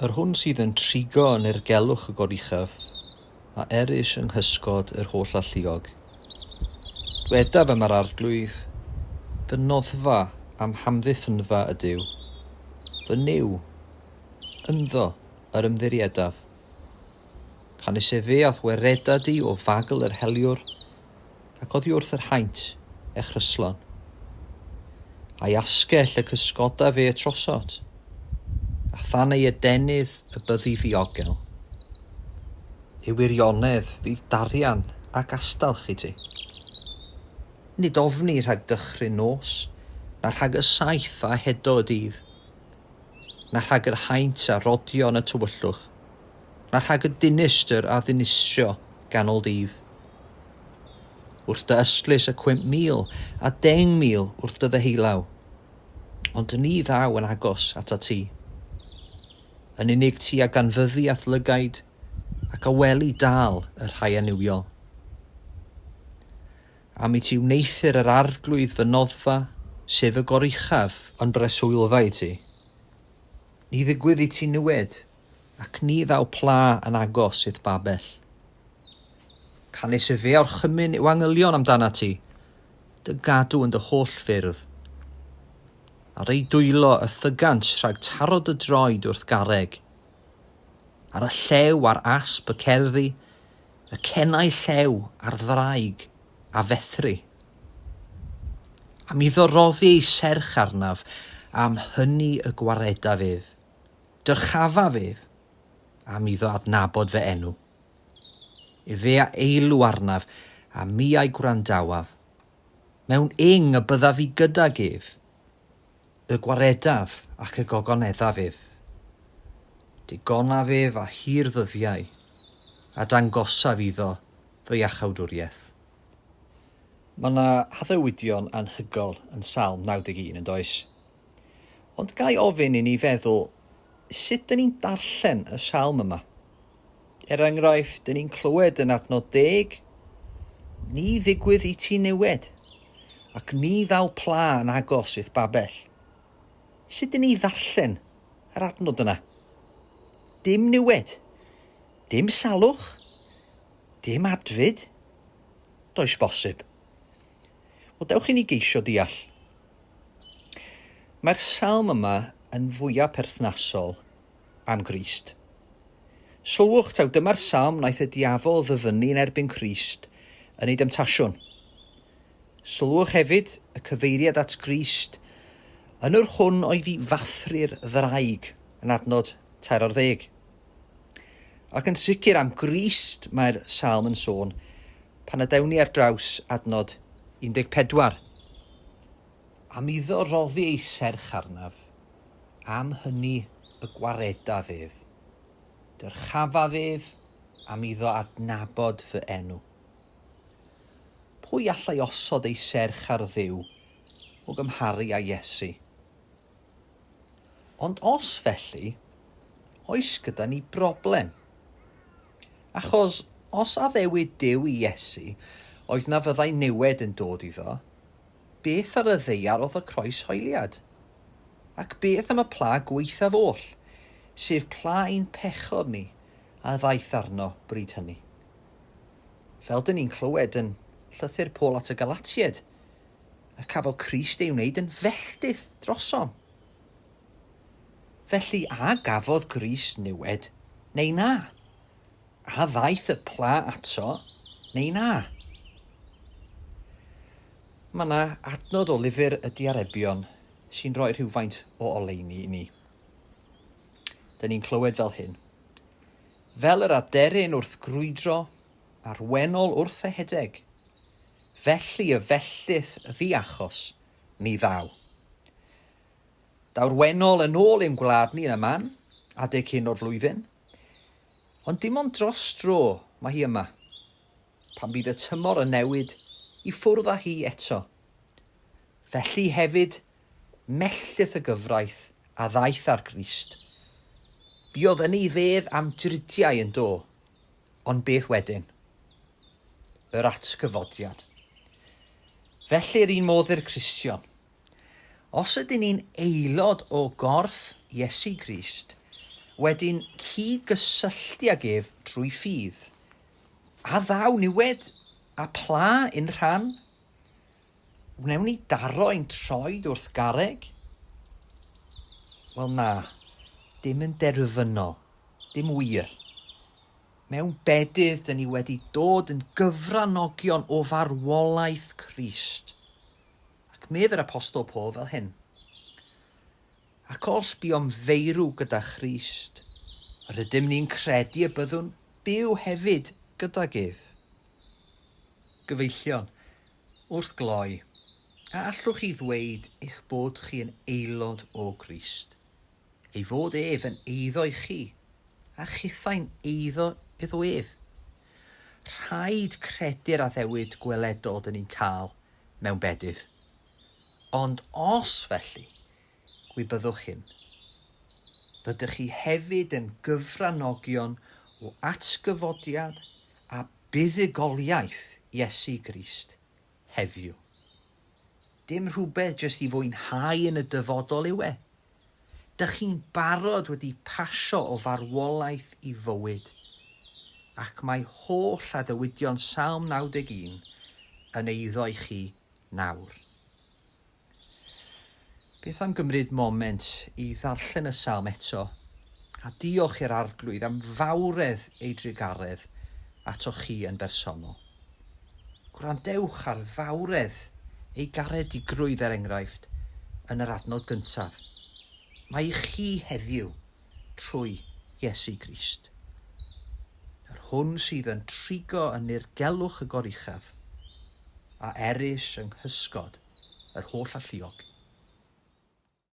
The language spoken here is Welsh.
Yr hwn sydd yn trigo yn ergelwch y goruchaf, a erys yng nghysgod yr holl alluog. Dwedaf am yr arglwydd, fy noddfa am hamddiffynfa ydyw, fy niw, ynddo yr ymddiriedaf. Canis efe ath wereda di o fagl yr heliwr, ac oddi wrth yr haint e chryslon. A'i asgell y cysgoda fe trosod, a than ei edenydd y byddi ddiogel. Eu wirionedd fydd darian ac astalch i ti. Nid ofni rhag dychryn nos, na rhag y saith a hedo y dydd, na rhag yr haint a rodion y tywyllwch, na rhag y dinistr a ddinistrio ganol dydd. Wrth dy ystlys y 5,000 a 10,000 wrth dy ddeheilaw, ond ni ddaw yn agos at a ti. Yn unig ti a ganfyddu ath lygaid, ac a weli dal yr rhai aniwiol. Am i ti wneithir yr arglwydd fy noddfa, sef y goruchaf yn breswylfa i ti. Ni ddigwydd i ti niwed, ac ni ddaw pla yn agos idd babell. Canis y fe o'r chymyn i'w angylion amdana ti, dy gadw yn dy holl ffyrdd. Ar ei dwylo y thygant rhag tarod y droed wrth garreg. Ar y llew ar asp y cerddi, y cennau llew ar ddraig a fethru. Am iddo roddi ei serch arnaf am hynny y gwareda fydd. Dyrchafa fydd am iddo adnabod fy enw. Efe a eilw arnaf a mi a'i gwrandawaf. Mewn ing y bydda fi gyda gef. Y gwaredaf ac y gogonedda fydd. Digona fydd a hir ddyddiau, a dangosaf iddo fy iachawdwriaeth. Mae yna haddewidion anhygol yn Salm 91 yn does. Ond gai ofyn i ni feddwl, sut dyn ni'n darllen y salm yma? Enghraifft, dyn ni'n clywed yn adnod 10, ni ddigwydd i ti niwed, ac ni ddaw pla yn agos idd babell. Sut dyn ni ddarllen yr adnod yna? Dim niwed, dim salwch, dim adfyd. Does bosib. Wel, dewch i ni geisio deall. Mae'r salm yma yn fwyaf perthnasol am Grist. Sylwch taw dyma'r salm wnaeth y diafol ddyfynnu yn erbyn Crist yn ei demtasiwn. Sylwch hefyd y cyfeiriad at Grist yn yr hwn oedd i fathru'r ddraig yn adnod 13. Ac yn sicr am Grist mae'r salm yn sôn pan adewn ni ar draws adnod 14. Am iddo roddi ei serch arnaf, am hynny y gwareda fydd. Dyrchafa fydd am iddo adnabod fy enw. Pwy allai osod ei serch ar Dduw o gymharu â Iesu? Ond os felly, oes gyda ni broblem. Achos os addewid Duw i Iesu oedd na fyddai niwed yn dod iddo, beth ar y ddeiar oedd y croes hoeliad? Ac beth am y pla gweithaf oll, sef pla ein pechod ni a ddaeth arno bryd hynny? Fel dyn ni'n clywed yn llythyr Paul at y Galatied, y cafodd Crist ei wneud yn felltith drosom. Felly a gafodd Grist niwed, neu na? A ddaeth y pla ato, neu na? Mae yna adnod o lyfr y Diarebion sy'n rhoi rhywfaint o oleuni i ni. Dyn ni'n clywed fel hyn. Fel yr aderyn wrth grwydro, a'r wenol wrth y hedeg, felly y felltith ddiachos ni ddaw. Daw'r wenol yn ôl ein gwlad ni yn y man, adeg hyn o'r flwyddyn, ond dim ond dros dro mae hi yma, pan bydd y tymor yn newid i ffwrdd â hi eto. Felly hefyd, melltith y gyfraith a ddaeth ar Grist. Buodd yn ei fedd am dridiau yn do, ond beth wedyn? Yr atgyfodiad. Felly'r un modd i'r Cristion. Os ydyn ni'n aelod o gorff Iesu Grist, wedyn cyd-gysylltu ag ef trwy ffydd. A ddaw niwed a pla yn rhan. Wnewn ni daro ein troed wrth garreg? Wel na, dim yn derfynol, dim wir. Mewn bedydd, dyn ni wedi dod yn gyfranogion o farwolaeth Crist. Ac medde'r apostol Paul fel hyn. Ac os buom feirw gyda Christ, rydym ni'n credu y byddwn byw hefyd gydag ef. Gyfeillion, wrth gloi, a allwch chi ddweud eich bod chi yn aelod o Grist, ei fod ef yn eiddo i chi, a chithau'n eiddo iddo ef. Rhaid credu'r addewid gweledol dyn ni'n cael mewn bedydd. Ond os felly, gwybyddwch hyn, rydych chi hefyd yn gyfranogion o atgyfodiad a buddugoliaeth Iesu Grist heddiw. Dim rhywbeth jyst i fwynhau yn y dyfodol yw e. Dych chi'n barod wedi pasio o farwolaeth i fywyd, ac mae holl addewidion Psalm 91 yn eiddo i chi nawr. Beth am gymryd moment i ddarllen y Psalm eto, a diolch i'r arglwydd am fawredd ei drigaredd ato chi yn bersonol. Gwrandewch ar fawredd ei garedigrwydd enghraifft yn yr adnod gyntaf. Mae i chi heddiw trwy Iesu Grist. Yr hwn sydd yn trigo yn nirgelwch y goruchaf a erys yng nghysgod yr holl alluog.